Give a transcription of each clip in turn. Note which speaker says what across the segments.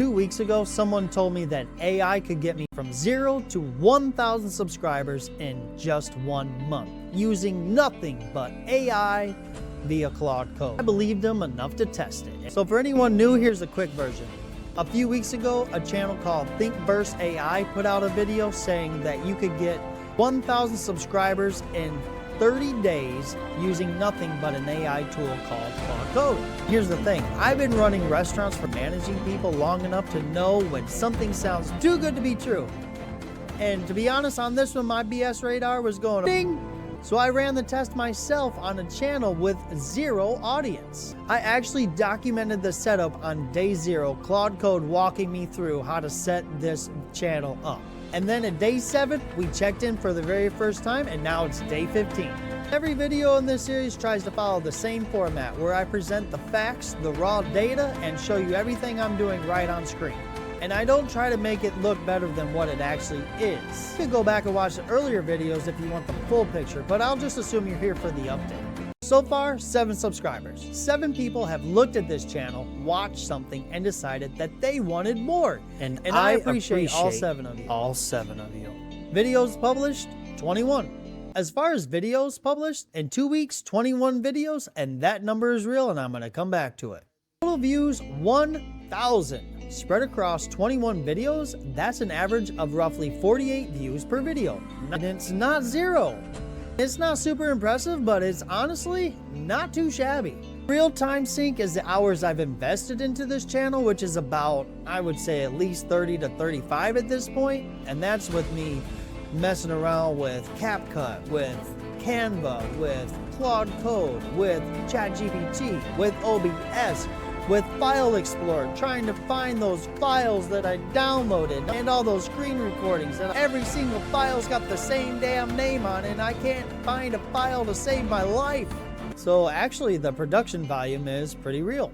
Speaker 1: 2 weeks ago, someone told me that AI could get me from 0 to 1,000 subscribers in just 1 month, using nothing but AI via Claude code. I believed them enough to test it. So for anyone new, here's a quick version. A few weeks ago, a channel called ThinkBurst AI put out a video saying that you could get 1,000 subscribers in 30 days using nothing but an AI tool called Claude Code. Here's the thing, I've been running restaurants for managing people long enough to know when something sounds too good to be true. And to be honest, on this one, my BS radar was going ding. So I ran the test myself on a channel with 0 audience. I actually documented the setup on day 0, Claude Code walking me through how to set this channel up. And then at day 7, we checked in for the very first time, and now it's day 15. Every video in this series tries to follow the same format, where I present the facts, the raw data, and show you everything I'm doing right on screen. And I don't try to make it look better than what it actually is. You can go back and watch the earlier videos if you want the full picture, but I'll just assume you're here for the update. So far, 7 subscribers. 7 people have looked at this channel, watched something, and decided that they wanted more. And I appreciate all 7 of you. All 7 of you. Videos published, 21. As far as videos published, in 2 weeks, 21 videos, and that number is real, and I'm going to come back to it. Total views, 1,000. Spread across 21 videos, that's an average of roughly 48 views per video. And it's not 0. It's not super impressive, but it's honestly not too shabby. Real-time sync is the hours I've invested into this channel, which is about, I would say, at least 30 to 35 at this point. And that's with me messing around with CapCut, with Canva, with Claude Code, with ChatGPT, with OBS, with File Explorer, trying to find those files that I downloaded and all those screen recordings, and every single file's got the same damn name on it, and I can't find a file to save my life. So actually the production volume is pretty real.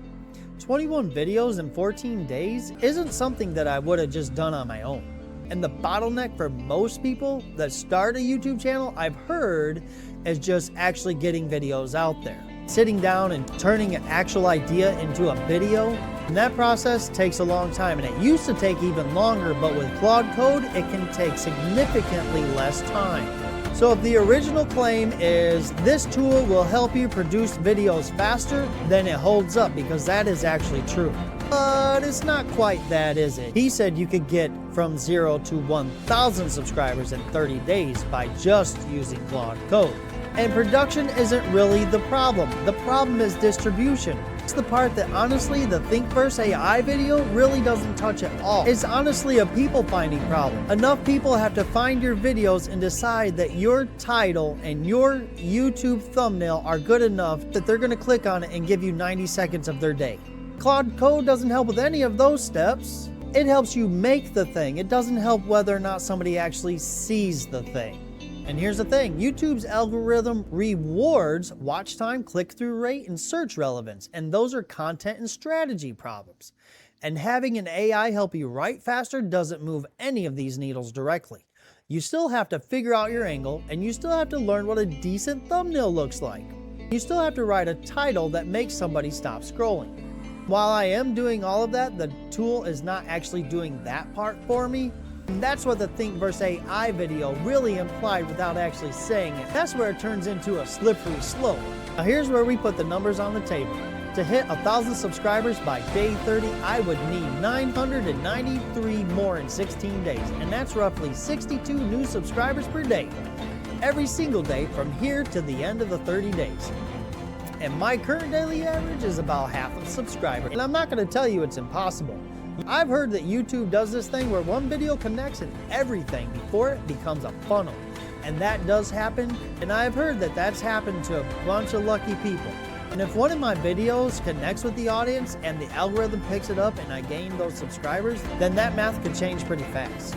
Speaker 1: 21 videos in 14 days isn't something that I would have just done on my own. And the bottleneck for most people that start a YouTube channel, I've heard, is just actually getting videos out there. Sitting down and turning an actual idea into a video, and that process takes a long time, and it used to take even longer, but with Claude Code, it can take significantly less time. So if the original claim is this tool will help you produce videos faster, then it holds up, because that is actually true. But it's not quite that, is it? He said you could get from 0 to 1,000 subscribers in 30 days by just using Claude Code. And production isn't really the problem. The problem is distribution. It's the part that honestly the ThinkBurst AI video really doesn't touch at all. It's honestly a people finding problem. Enough people have to find your videos and decide that your title and your YouTube thumbnail are good enough that they're gonna click on it and give you 90 seconds of their day. Claude Code doesn't help with any of those steps. It helps you make the thing. It doesn't help whether or not somebody actually sees the thing. And here's the thing, YouTube's algorithm rewards watch time, click-through rate, and search relevance, and those are content and strategy problems. And having an AI help you write faster doesn't move any of these needles directly. You still have to figure out your angle, and you still have to learn what a decent thumbnail looks like. You still have to write a title that makes somebody stop scrolling. While I am doing all of that, the tool is not actually doing that part for me. And that's what the ThinkBurst AI video really implied without actually saying it. That's where it turns into a slippery slope. Now here's where we put the numbers on the table. To hit 1,000 subscribers by day 30, I would need 993 more in 16 days. And that's roughly 62 new subscribers per day. Every single day from here to the end of the 30 days. And my current daily average is about half a subscriber. And I'm not going to tell you it's impossible. I've heard that YouTube does this thing where one video connects and everything before it becomes a funnel. And that does happen, and I've heard that that's happened to a bunch of lucky people. And if one of my videos connects with the audience and the algorithm picks it up and I gain those subscribers, then that math could change pretty fast.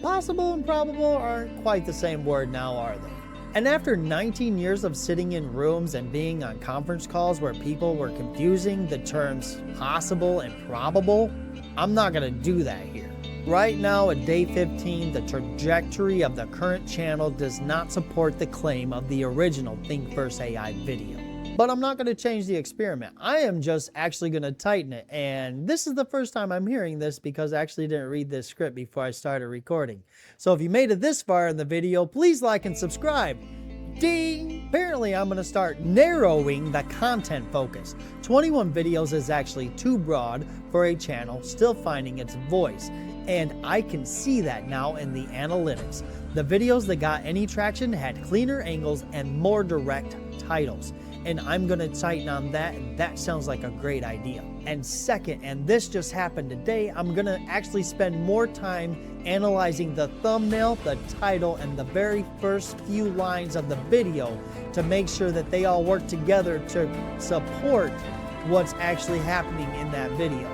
Speaker 1: Possible and probable aren't quite the same word now, are they? And after 19 years of sitting in rooms and being on conference calls where people were confusing the terms possible and probable, I'm not gonna do that here. Right now at day 15, the trajectory of the current channel does not support the claim of the original ThinkBurst AI video. But I'm not going to change the experiment. I am just actually going to tighten it. And this is the first time I'm hearing this because I actually didn't read this script before I started recording. So if you made it this far in the video, please like and subscribe. Ding! Apparently I'm going to start narrowing the content focus. 21 videos is actually too broad for a channel still finding its voice. And I can see that now in the analytics. The videos that got any traction had cleaner angles and more direct titles. And I'm going to tighten on that, and that sounds like a great idea. And second, and this just happened today, I'm going to actually spend more time analyzing the thumbnail, the title, and the very first few lines of the video to make sure that they all work together to support what's actually happening in that video.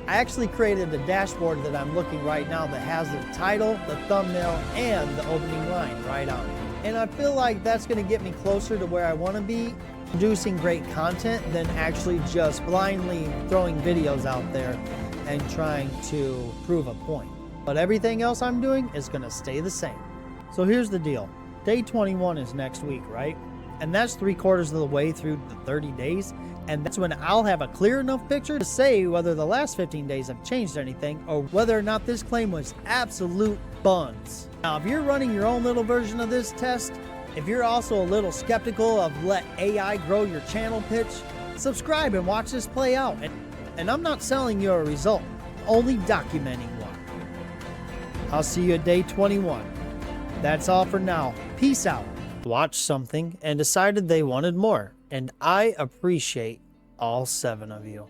Speaker 1: I actually created a dashboard that I'm looking right now that has the title, the thumbnail, and the opening line right on it. And I feel like that's going to get me closer to where I want to be, producing great content, than actually just blindly throwing videos out there and trying to prove a point. But everything else I'm doing is going to stay the same. So here's the deal. Day 21 is next week, right? And that's 3/4 of the way through the 30 days. And that's when I'll have a clear enough picture to say whether the last 15 days have changed anything or whether or not this claim was absolute buns. Now, if you're running your own little version of this test, if you're also a little skeptical of let AI grow your channel pitch, subscribe and watch this play out. And I'm not selling you a result, only documenting one. I'll see you at day 21. That's all for now. Peace out. Watched something and decided they wanted more, and I appreciate all 7 of you.